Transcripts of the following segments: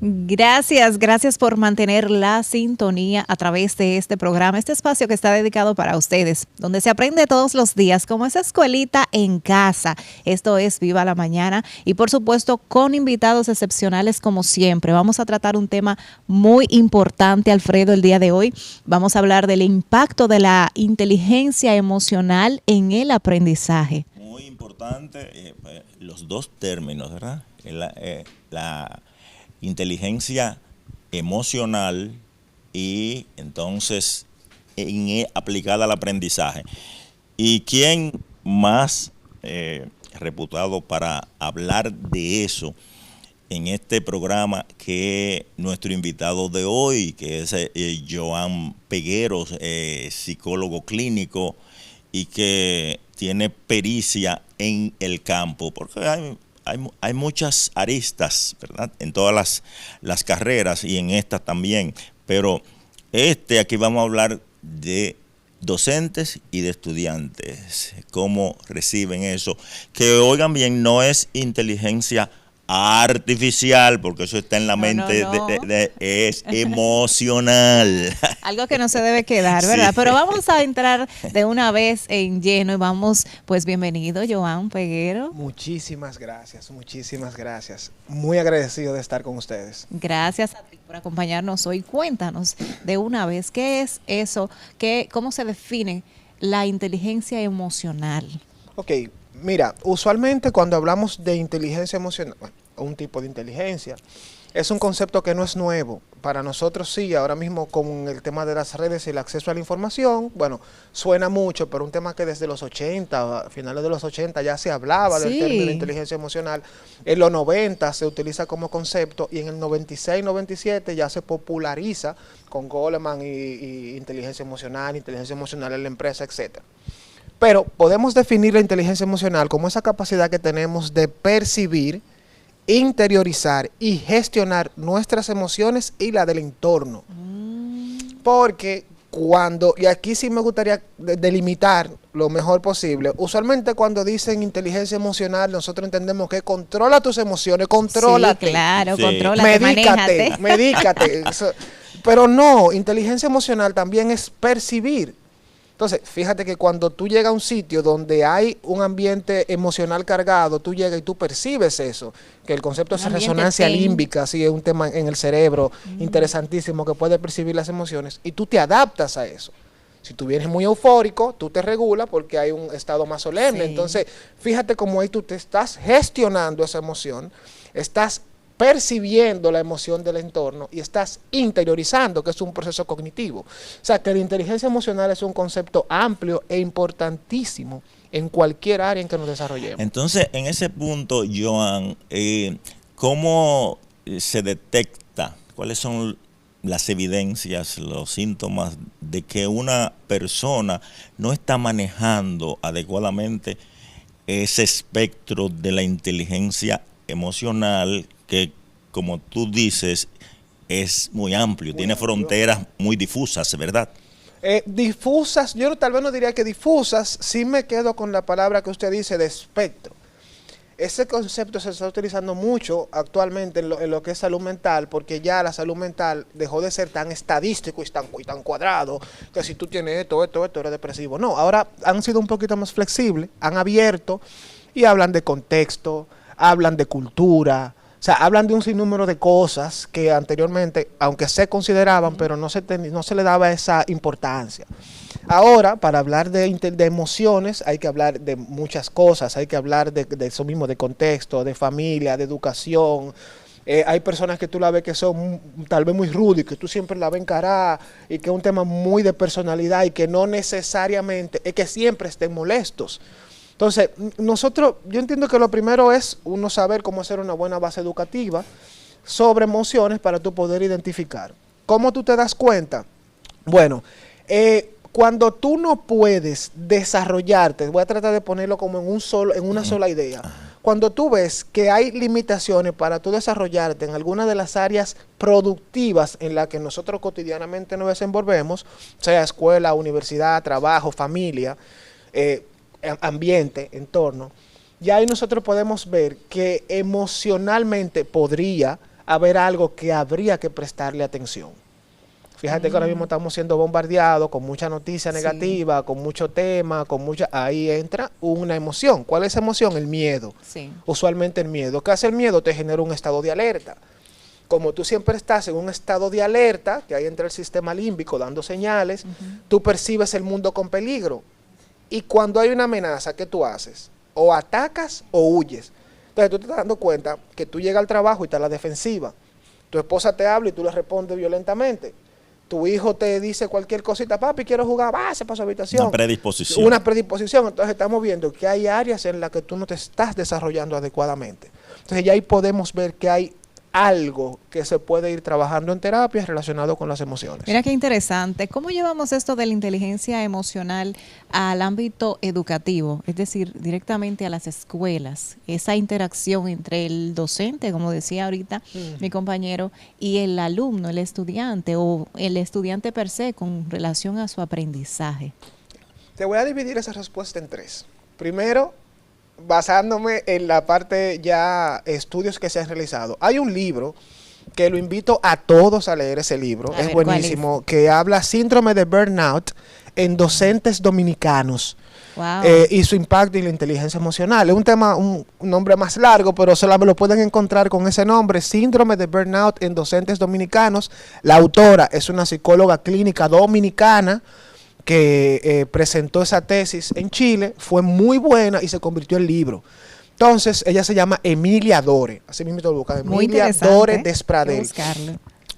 Gracias por mantener la sintonía a través de este programa, este espacio que está dedicado para ustedes, donde se aprende todos los días como esa escuelita en casa. Esto es Viva la Mañana y por supuesto con invitados excepcionales como siempre. Vamos a tratar un tema muy importante, Alfredo, el día de hoy. Vamos a hablar del impacto de la inteligencia emocional en el aprendizaje. Muy importante los dos términos, ¿verdad? La inteligencia emocional y entonces aplicada al aprendizaje. ¿Y quién más reputado para hablar de eso en este programa que nuestro invitado de hoy, que es Joan Pegueros, psicólogo clínico y que tiene pericia en el campo? Porque hay muchas aristas, ¿verdad? En todas las carreras y en esta también. Pero aquí vamos a hablar de docentes y de estudiantes, cómo reciben eso. Que oigan bien, no es inteligencia artificial, porque eso está en la mente, no. Es emocional. Algo que no se debe quedar, ¿verdad? Sí. Pero vamos a entrar de una vez en lleno y vamos, pues bienvenido, Joan Peguero. Muchísimas gracias, muchísimas gracias. Muy agradecido de estar con ustedes. Gracias a ti por acompañarnos hoy. Cuéntanos de una vez, ¿qué es eso? ¿Cómo se define la inteligencia emocional? Ok, mira, usualmente cuando hablamos de inteligencia emocional, un tipo de inteligencia, es un concepto que no es nuevo. Para nosotros sí, ahora mismo con el tema de las redes y el acceso a la información, bueno, suena mucho, pero un tema que desde los 80, a finales de los 80 ya se hablaba del término de inteligencia emocional. En los 90 se utiliza como concepto y en el 96, 97 ya se populariza con Goleman y inteligencia emocional en la empresa, etcétera. Pero podemos definir la inteligencia emocional como esa capacidad que tenemos de percibir, interiorizar y gestionar nuestras emociones y la del entorno. Porque y aquí sí me gustaría delimitar lo mejor posible, usualmente cuando dicen inteligencia emocional, nosotros entendemos que controla tus emociones, contrólate. Sí, claro, sí. Contrólate, medícate. Pero no, inteligencia emocional también es percibir. Entonces, fíjate que cuando tú llegas a un sitio donde hay un ambiente emocional cargado, tú llegas y tú percibes eso, que el concepto es resonancia límbica, sí, es un tema en el cerebro interesantísimo que puede percibir las emociones y tú te adaptas a eso. Si tú vienes muy eufórico, tú te regulas porque hay un estado más solemne. Sí. Entonces, fíjate cómo ahí tú te estás gestionando esa emoción, estás percibiendo la emoción del entorno y estás interiorizando, que es un proceso cognitivo. O sea, que la inteligencia emocional es un concepto amplio e importantísimo en cualquier área en que nos desarrollemos. Entonces, en ese punto, Joan, ¿cómo se detecta? ¿Cuáles son las evidencias, los síntomas de que una persona no está manejando adecuadamente ese espectro de la inteligencia emocional que, como tú dices, es muy amplio, tiene fronteras muy difusas, ¿verdad? Difusas, yo tal vez no diría que difusas, sí me quedo con la palabra que usted dice de espectro. Ese concepto se está utilizando mucho actualmente en lo que es salud mental, porque ya la salud mental dejó de ser tan estadístico y tan cuadrado, que si tú tienes esto, eres depresivo. No, ahora han sido un poquito más flexibles, han abierto y hablan de contexto, hablan de cultura, o sea, hablan de un sinnúmero de cosas que anteriormente, aunque se consideraban, pero no se le daba esa importancia. Ahora, para hablar de emociones, hay que hablar de muchas cosas, hay que hablar de eso mismo, de contexto, de familia, de educación. Hay personas que tú la ves que son tal vez muy rudas y que tú siempre la ves encarar y que es un tema muy de personalidad y que no necesariamente, es que siempre estén molestos. Entonces, yo entiendo que lo primero es uno saber cómo hacer una buena base educativa sobre emociones para tú poder identificar. ¿Cómo tú te das cuenta? Bueno, cuando tú no puedes desarrollarte, voy a tratar de ponerlo como en una sola idea. Cuando tú ves que hay limitaciones para tú desarrollarte en alguna de las áreas productivas en las que nosotros cotidianamente nos desenvolvemos, sea escuela, universidad, trabajo, familia, ambiente, entorno, ya ahí nosotros podemos ver que emocionalmente podría a ver algo que habría que prestarle atención. Fíjate que ahora mismo estamos siendo bombardeados con mucha noticia negativa, con mucho tema, ahí entra una emoción. ¿Cuál es esa emoción? El miedo. Sí. Usualmente el miedo. ¿Qué hace el miedo? Te genera un estado de alerta. Como tú siempre estás en un estado de alerta, que ahí entra el sistema límbico dando señales, tú percibes el mundo con peligro. Y cuando hay una amenaza, ¿qué tú haces? O atacas o huyes. Entonces tú te estás dando cuenta que tú llegas al trabajo y estás a la defensiva. Tu esposa te habla y tú le respondes violentamente. Tu hijo te dice cualquier cosita, papi, quiero jugar, se para su habitación. Una predisposición. Una predisposición. Entonces estamos viendo que hay áreas en las que tú no te estás desarrollando adecuadamente. Entonces ya ahí podemos ver que hay algo que se puede ir trabajando en terapia relacionado con las emociones. Mira qué interesante. ¿Cómo llevamos esto de la inteligencia emocional al ámbito educativo? Es decir, directamente a las escuelas. Esa interacción entre el docente, como decía ahorita mi compañero, y el alumno, el estudiante o el estudiante per se con relación a su aprendizaje. Te voy a dividir esa respuesta en tres. Primero, basándome en la parte ya estudios que se han realizado. Hay un libro que lo invito a todos a leer ese libro, es buenísimo, que habla síndrome de burnout en docentes dominicanos. Wow. Y su impacto en la inteligencia emocional. Es un tema, un nombre más largo, pero solamente lo pueden encontrar con ese nombre, síndrome de burnout en docentes dominicanos. La autora es una psicóloga clínica dominicana que presentó esa tesis en Chile, fue muy buena y se convirtió en libro. Entonces, ella se llama Emilia Dore, así mismo lo busca, Emilia Dore Despradel.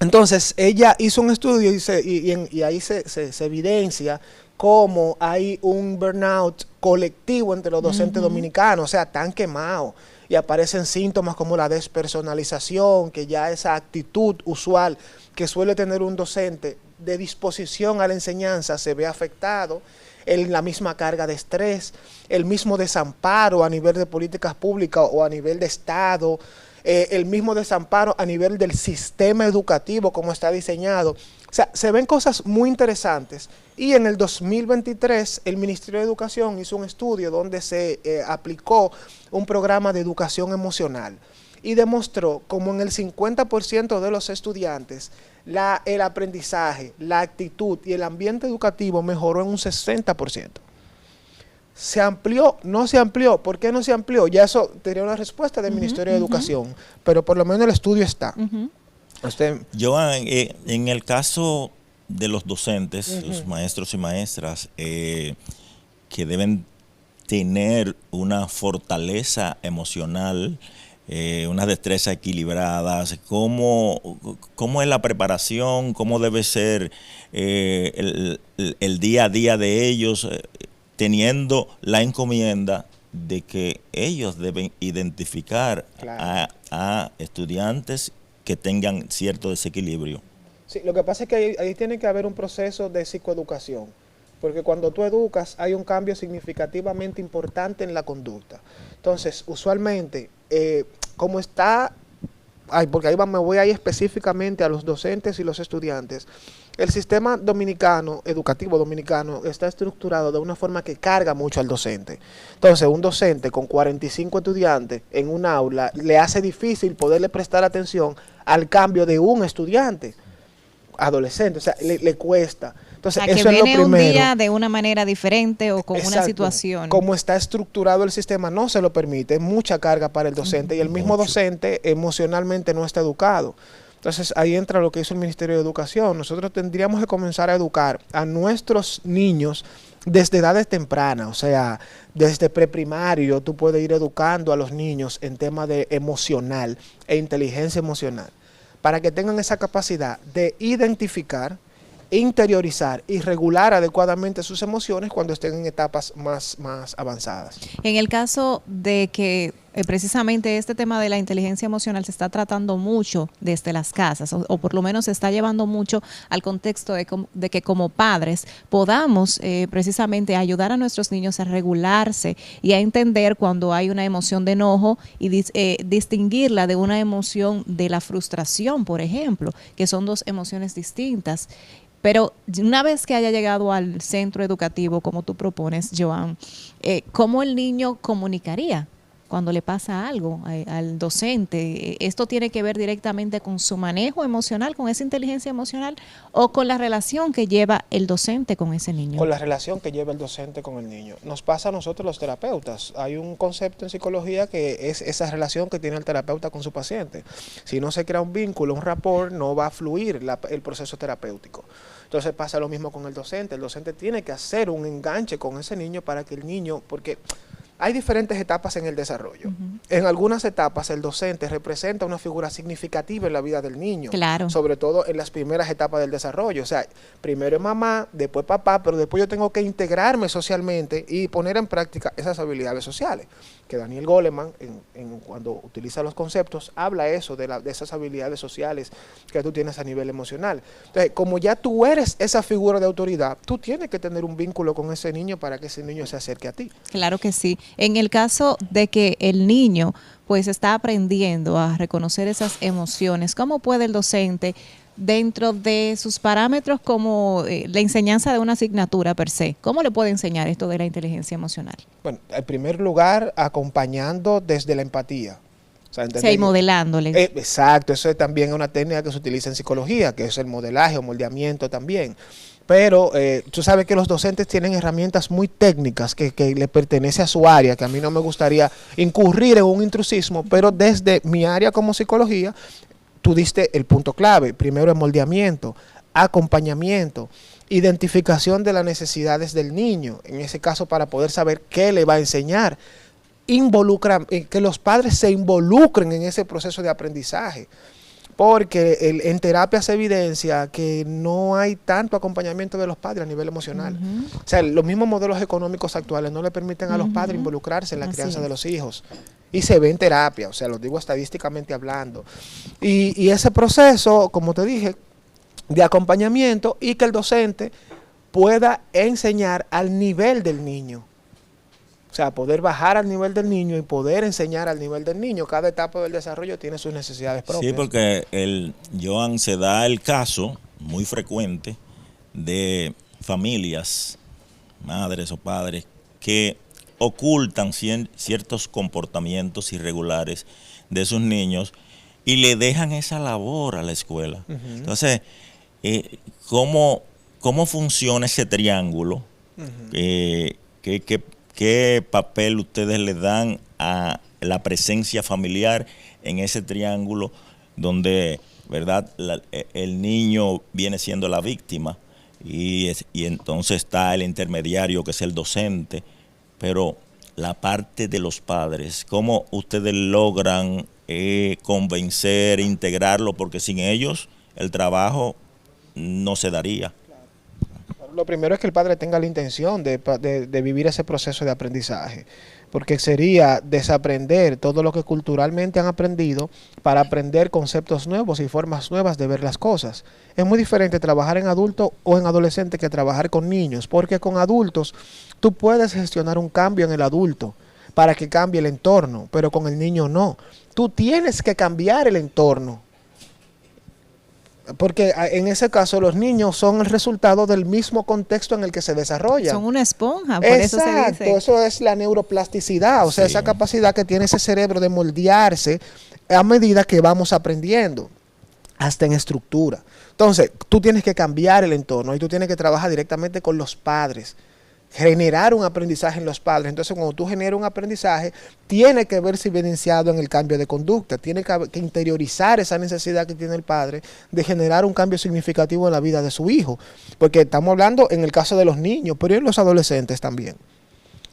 Entonces, ella hizo un estudio y ahí se evidencia cómo hay un burnout colectivo entre los docentes dominicanos, o sea, tan quemados. Y aparecen síntomas como la despersonalización, que ya esa actitud usual que suele tener un docente de disposición a la enseñanza se ve afectado, la misma carga de estrés, el mismo desamparo a nivel de políticas públicas o a nivel de Estado, el mismo desamparo a nivel del sistema educativo como está diseñado. O sea, se ven cosas muy interesantes. Y en el 2023 el Ministerio de Educación hizo un estudio donde se aplicó un programa de educación emocional y demostró como en el 50% de los estudiantes el aprendizaje, la actitud y el ambiente educativo mejoró en un 60%. ¿Se amplió? No se amplió. ¿Por qué no se amplió? Ya eso tenía una respuesta del Ministerio de Educación, pero por lo menos el estudio está. Joan, en el caso de los docentes, los maestros y maestras, que deben tener una fortaleza emocional, unas destrezas equilibradas, ¿cómo es la preparación? ¿Cómo debe ser el día a día de ellos, teniendo la encomienda de que ellos deben identificar a estudiantes que tengan cierto desequilibrio? Sí, lo que pasa es que ahí tiene que haber un proceso de psicoeducación, porque cuando tú educas hay un cambio significativamente importante en la conducta. Entonces, usualmente, como está, porque ahí me voy a ir específicamente a los docentes y los estudiantes, el sistema dominicano, educativo dominicano, está estructurado de una forma que carga mucho al docente. Entonces, un docente con 45 estudiantes en un aula le hace difícil poderle prestar atención al cambio de un estudiante adolescente, o sea, le cuesta. Entonces, eso es lo primero. Un día de una manera diferente o con una situación. Como está estructurado el sistema, no se lo permite, es mucha carga para el docente y el mismo docente emocionalmente no está educado. Entonces, ahí entra lo que hizo el Ministerio de Educación. Nosotros tendríamos que comenzar a educar a nuestros niños desde edades tempranas, o sea, desde preprimario tú puedes ir educando a los niños en temas de emocional e inteligencia emocional, para que tengan esa capacidad de identificar, interiorizar y regular adecuadamente sus emociones cuando estén en etapas más avanzadas. En el caso de que precisamente este tema de la inteligencia emocional se está tratando mucho desde las casas, o por lo menos se está llevando mucho al contexto de que como padres podamos precisamente ayudar a nuestros niños a regularse y a entender cuando hay una emoción de enojo y distinguirla de una emoción de la frustración, por ejemplo, que son dos emociones distintas. Pero una vez que haya llegado al centro educativo, como tú propones, Joan, ¿cómo el niño comunicaría cuando le pasa algo al docente? ¿Esto tiene que ver directamente con su manejo emocional, con esa inteligencia emocional, o con la relación que lleva el docente con ese niño? Con la relación que lleva el docente con el niño. Nos pasa a nosotros los terapeutas. Hay un concepto en psicología que es esa relación que tiene el terapeuta con su paciente. Si no se crea un vínculo, un rapport, no va a fluir el proceso terapéutico. Entonces pasa lo mismo con el docente. El docente tiene que hacer un enganche con ese niño para que el niño, porque hay diferentes etapas en el desarrollo. En algunas etapas el docente representa una figura significativa en la vida del niño. Claro. Sobre todo en las primeras etapas del desarrollo. O sea, primero es mamá, después papá, pero después yo tengo que integrarme socialmente y poner en práctica esas habilidades sociales. Que Daniel Goleman, cuando utiliza los conceptos, habla eso de esas habilidades sociales que tú tienes a nivel emocional. Entonces, como ya tú eres esa figura de autoridad, tú tienes que tener un vínculo con ese niño para que ese niño se acerque a ti. Claro que sí. En el caso de que el niño pues está aprendiendo a reconocer esas emociones, ¿cómo puede el docente, dentro de sus parámetros como la enseñanza de una asignatura per se, cómo le puede enseñar esto de la inteligencia emocional? Bueno, en primer lugar, acompañando desde la empatía. O sea, y modelándole. Exacto, eso es también una técnica que se utiliza en psicología, que es el modelaje o moldeamiento también. Pero tú sabes que los docentes tienen herramientas muy técnicas que le pertenece a su área, que a mí no me gustaría incurrir en un intrusismo, pero desde mi área como psicología, tú diste el punto clave. Primero el moldeamiento, acompañamiento, identificación de las necesidades del niño, en ese caso para poder saber qué le va a enseñar, que los padres se involucren en ese proceso de aprendizaje. Porque en terapia se evidencia que no hay tanto acompañamiento de los padres a nivel emocional. O sea, los mismos modelos económicos actuales no le permiten a los padres involucrarse en la crianza de los hijos. Y se ve en terapia, o sea, lo digo estadísticamente hablando. Y ese proceso, como te dije, de acompañamiento y que el docente pueda enseñar al nivel del niño. O sea, poder bajar al nivel del niño y poder enseñar al nivel del niño. Cada etapa del desarrollo tiene sus necesidades propias. Sí, porque Joan, se da el caso muy frecuente de familias, madres o padres, que ocultan ciertos comportamientos irregulares de sus niños y le dejan esa labor a la escuela. Entonces, ¿cómo funciona ese triángulo? ¿Qué papel ustedes le dan a la presencia familiar en ese triángulo donde, verdad, el niño viene siendo la víctima y entonces está el intermediario que es el docente, pero la parte de los padres, ¿cómo ustedes logran convencer, integrarlo? Porque sin ellos el trabajo no se daría. Lo primero es que el padre tenga la intención de vivir ese proceso de aprendizaje, porque sería desaprender todo lo que culturalmente han aprendido para aprender conceptos nuevos y formas nuevas de ver las cosas. Es muy diferente trabajar en adulto o en adolescente que trabajar con niños, porque con adultos tú puedes gestionar un cambio en el adulto para que cambie el entorno, pero con el niño no. Tú tienes que cambiar el entorno. Porque en ese caso los niños son el resultado del mismo contexto en el que se desarrollan. Son una esponja, por Exacto, eso se dice. Eso es la neuroplasticidad, o sea, esa capacidad que tiene ese cerebro de moldearse a medida que vamos aprendiendo, hasta en estructura. Entonces, tú tienes que cambiar el entorno y tú tienes que trabajar directamente con los padres, generar un aprendizaje en los padres. Entonces, cuando tú generas un aprendizaje, tiene que verse evidenciado en el cambio de conducta, tiene que interiorizar esa necesidad que tiene el padre de generar un cambio significativo en la vida de su hijo, porque estamos hablando en el caso de los niños, pero en los adolescentes también.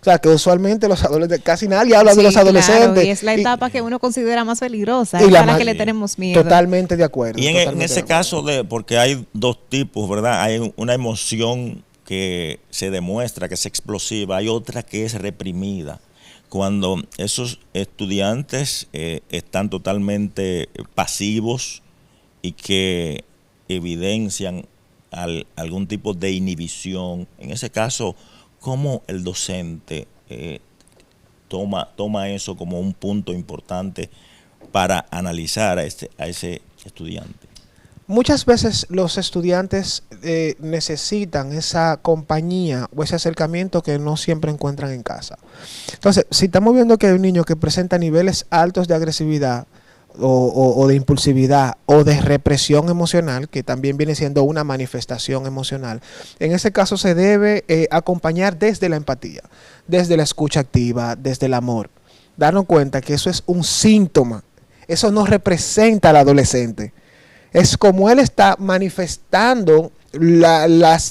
O sea, que usualmente los adolescentes, casi nadie habla de los adolescentes. Claro, y es la etapa que uno considera más peligrosa, es a la que le tenemos miedo. Totalmente de acuerdo. Y en ese caso, porque hay dos tipos, ¿verdad? Hay una emoción que se demuestra que es explosiva, hay otra que es reprimida. Cuando esos estudiantes están totalmente pasivos y que evidencian algún tipo de inhibición, en ese caso, ¿cómo el docente toma eso como un punto importante para analizar a ese estudiante? Muchas veces los estudiantes necesitan esa compañía o ese acercamiento que no siempre encuentran en casa. Entonces, si estamos viendo que hay un niño que presenta niveles altos de agresividad o de impulsividad o de represión emocional, que también viene siendo una manifestación emocional, en ese caso se debe acompañar desde la empatía, desde la escucha activa, desde el amor. Darnos cuenta que eso es un síntoma, eso no representa al adolescente. Es como él está manifestando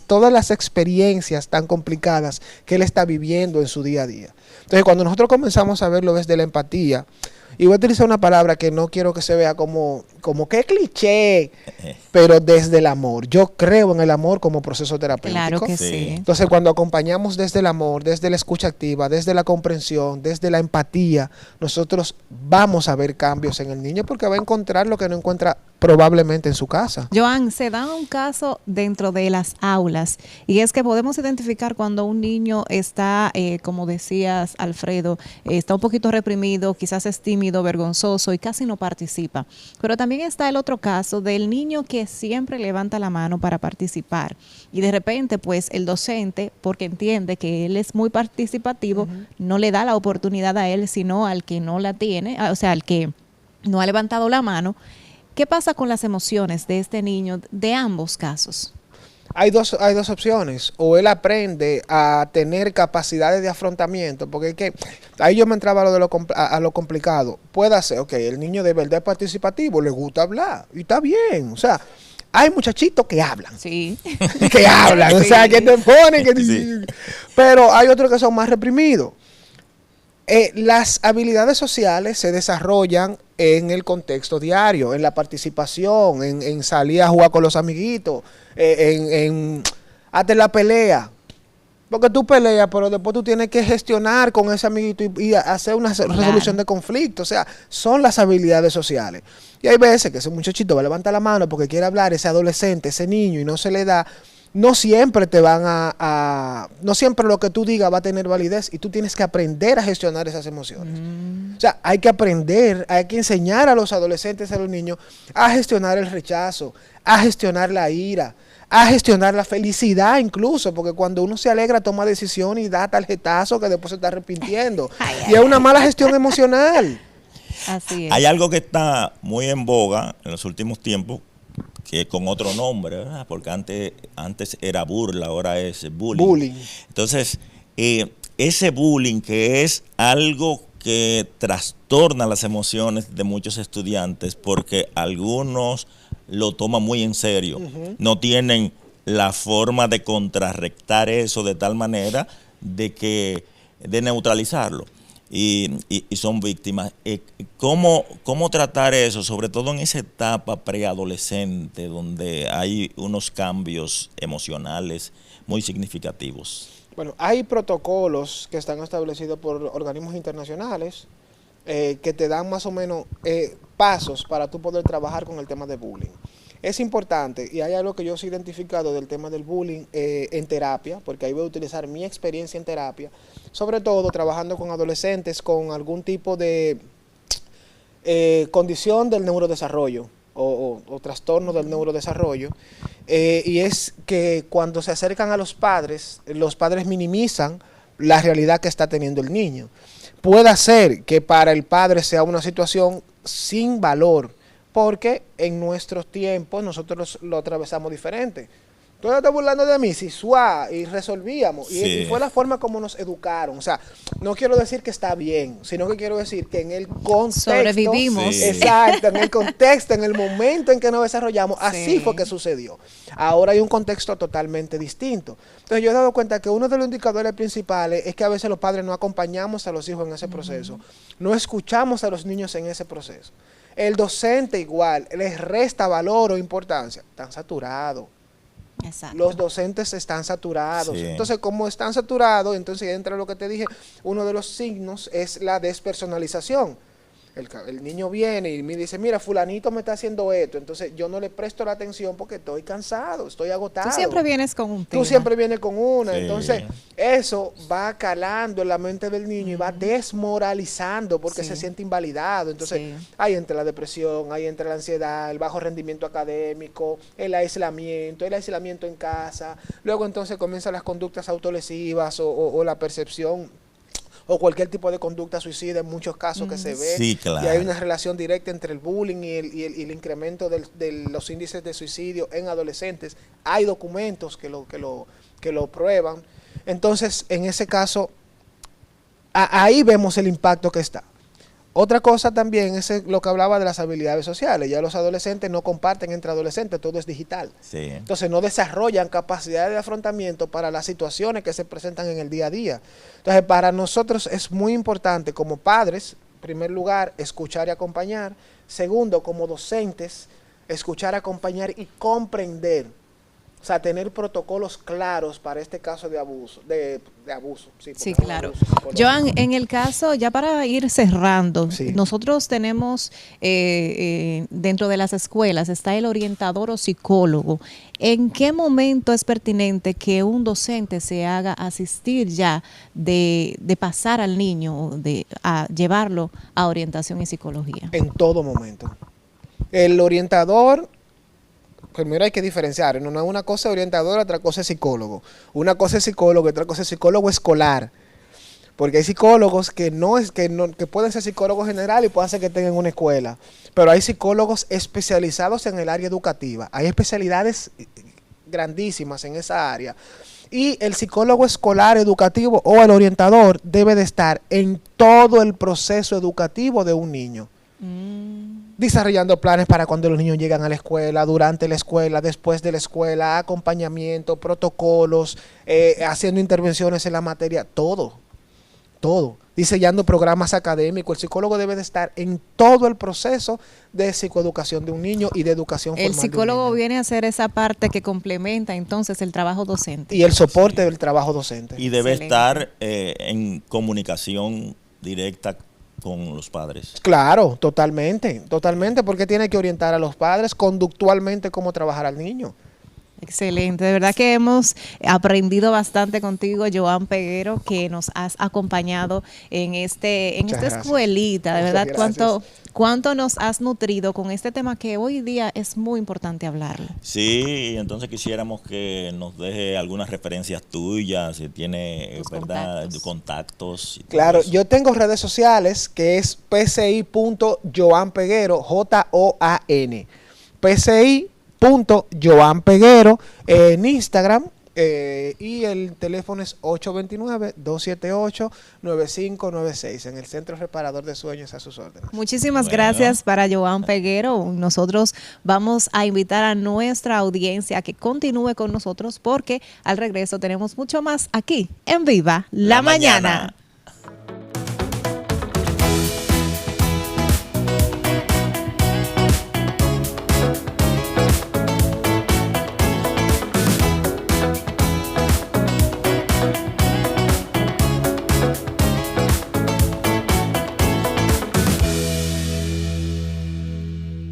todas las experiencias tan complicadas que él está viviendo en su día a día. Entonces, cuando nosotros comenzamos a verlo desde la empatía, y voy a utilizar una palabra que no quiero que se vea como que cliché, pero desde el amor. Yo creo en el amor como proceso terapéutico. Claro que sí. Entonces, cuando acompañamos desde el amor, desde la escucha activa, desde la comprensión, desde la empatía, nosotros vamos a ver cambios en el niño porque va a encontrar lo que no encuentra probablemente en su casa. Joan, se da un caso dentro de las aulas y es que podemos identificar cuando un niño está, como decías Alfredo, está un poquito reprimido, quizás es tímido, vergonzoso y casi no participa. Pero también está el otro caso del niño que siempre levanta la mano para participar y de repente pues el docente, porque entiende que él es muy participativo, no le da la oportunidad a él sino al que no la tiene, o sea, al que no ha levantado la mano. ¿Qué pasa con las emociones de este niño de ambos casos? Hay dos opciones. O él aprende a tener capacidades de afrontamiento, porque es que ahí yo me entraba a lo complicado. Puede ser, ok, el niño de verdad es participativo, le gusta hablar, y está bien. O sea, hay muchachitos que hablan. Sí. Que hablan, o sea, que te ponen. Sí. Pero hay otros que son más reprimidos. Las habilidades sociales se desarrollan en el contexto diario, en la participación, en salir a jugar con los amiguitos, hasta en la pelea. Porque tú peleas, pero después tú tienes que gestionar con ese amiguito y hacer una resolución de conflicto. O sea, son las habilidades sociales. Y hay veces que ese muchachito va a levantar la mano porque quiere hablar, ese adolescente, ese niño, y no se le da. No siempre no siempre lo que tú digas va a tener validez y tú tienes que aprender a gestionar esas emociones. O sea, hay que aprender, hay que enseñar a los adolescentes, a los niños, a gestionar el rechazo, a gestionar la ira, a gestionar la felicidad incluso, porque cuando uno se alegra toma decisión y da tarjetazo que después se está arrepintiendo. Y es una mala gestión emocional. Así es. Hay algo que está muy en boga en los últimos tiempos, que con otro nombre, ¿verdad? Porque antes era burla, ahora es bullying. Entonces, ese bullying que es algo que trastorna las emociones de muchos estudiantes porque algunos lo toman muy en serio, no tienen la forma de contrarrestar eso de tal manera de neutralizarlo. Y son víctimas. ¿Cómo tratar eso, sobre todo en esa etapa preadolescente donde hay unos cambios emocionales muy significativos? Bueno, hay protocolos que están establecidos por organismos internacionales que te dan más o menos pasos para tú poder trabajar con el tema de bullying. Es importante, y hay algo que yo he identificado del tema del bullying en terapia, porque ahí voy a utilizar mi experiencia en terapia, sobre todo trabajando con adolescentes con algún tipo de condición del neurodesarrollo o trastorno del neurodesarrollo, y es que cuando se acercan a los padres minimizan la realidad que está teniendo el niño. Puede ser que para el padre sea una situación sin valor, porque en nuestros tiempos nosotros lo atravesamos diferente. Tú no estás burlando de mí, si y resolvíamos. Sí. Y fue la forma como nos educaron. O sea, no quiero decir que está bien, sino que quiero decir que en el contexto. Sobrevivimos. Sí. Exacto, en el contexto, en el momento en que nos desarrollamos, así fue que sucedió. Ahora hay un contexto totalmente distinto. Entonces yo he dado cuenta que uno de los indicadores principales es que a veces los padres no acompañamos a los hijos en ese proceso. No escuchamos a los niños en ese proceso. El docente igual, les resta valor o importancia. Están saturados. Exacto. Los docentes están saturados. Sí. Entonces, como están saturados, entonces entra lo que te dije, uno de los signos es la despersonalización. El niño viene y me dice, mira, fulanito me está haciendo esto, entonces yo no le presto la atención porque estoy cansado, estoy agotado. Tú siempre vienes con un tema. Tú siempre vienes con una, Sí. entonces eso va calando en la mente del niño y va desmoralizando porque Sí. se siente invalidado. Entonces Sí. ahí entra la depresión, ahí entra la ansiedad, el bajo rendimiento académico, el aislamiento en casa. Luego entonces comienzan las conductas autolesivas o la percepción o cualquier tipo de conducta suicida en muchos casos que se ve. Sí, claro. Y hay una relación directa entre el bullying y el incremento de los índices de suicidio en adolescentes. Hay documentos que lo prueban. Entonces, en ese caso, ahí vemos el impacto que está. Otra cosa también es lo que hablaba de las habilidades sociales. Ya los adolescentes no comparten entre adolescentes, todo es digital. Sí. Entonces no desarrollan capacidad de afrontamiento para las situaciones que se presentan en el día a día. Entonces para nosotros es muy importante como padres, en primer lugar, escuchar y acompañar. Segundo, como docentes, escuchar, acompañar y comprender. O sea, tener protocolos claros para este caso de abuso, de abuso. Sí, Sí, porque es un claro. abuso psicológico. Joan, en el caso, ya para ir cerrando, Sí. nosotros tenemos dentro de las escuelas, está el orientador o psicólogo. ¿En qué momento es pertinente que un docente se haga asistir ya de pasar al niño, a llevarlo a orientación y psicología? En todo momento. El orientador, primero hay que diferenciar, no es una cosa orientadora, otra cosa es psicólogo. Una cosa es psicólogo, otra cosa es psicólogo escolar. Porque hay psicólogos que que pueden ser psicólogos generales y pueden ser que estén en una escuela. Pero hay psicólogos especializados en el área educativa. Hay especialidades grandísimas en esa área. Y el psicólogo escolar educativo o el orientador debe de estar en todo el proceso educativo de un niño. Desarrollando planes para cuando los niños llegan a la escuela, durante la escuela, después de la escuela, acompañamiento, protocolos, haciendo intervenciones en la materia, todo. Diseñando programas académicos. El psicólogo debe de estar en todo el proceso de psicoeducación de un niño y de educación formal El de un psicólogo niño. viene a hacer esa parte que complementa entonces el trabajo docente. Y el soporte del trabajo docente. Y debe Excelente. estar en comunicación directa con los padres. Claro, totalmente, porque tiene que orientar a los padres conductualmente cómo trabajar al niño. Excelente, de verdad que hemos aprendido bastante contigo, Joan Peguero, que nos has acompañado en esta gracias. escuelita. De Muchas verdad, gracias. cuánto nos has nutrido con este tema que hoy día es muy importante hablarlo. Sí, y entonces quisiéramos que nos deje algunas referencias tuyas, si tiene, Tus ¿verdad? contactos. Contactos y todo Claro, eso. yo tengo redes sociales que es pci.joanpeguero, Joan. pci.joanpeguero en Instagram y el teléfono es 829-278-9596 en el Centro Reparador de Sueños a sus órdenes. Muchísimas Bueno. gracias para Joan Peguero. Nosotros vamos a invitar a nuestra audiencia a que continúe con nosotros porque al regreso tenemos mucho más aquí en Viva la Mañana.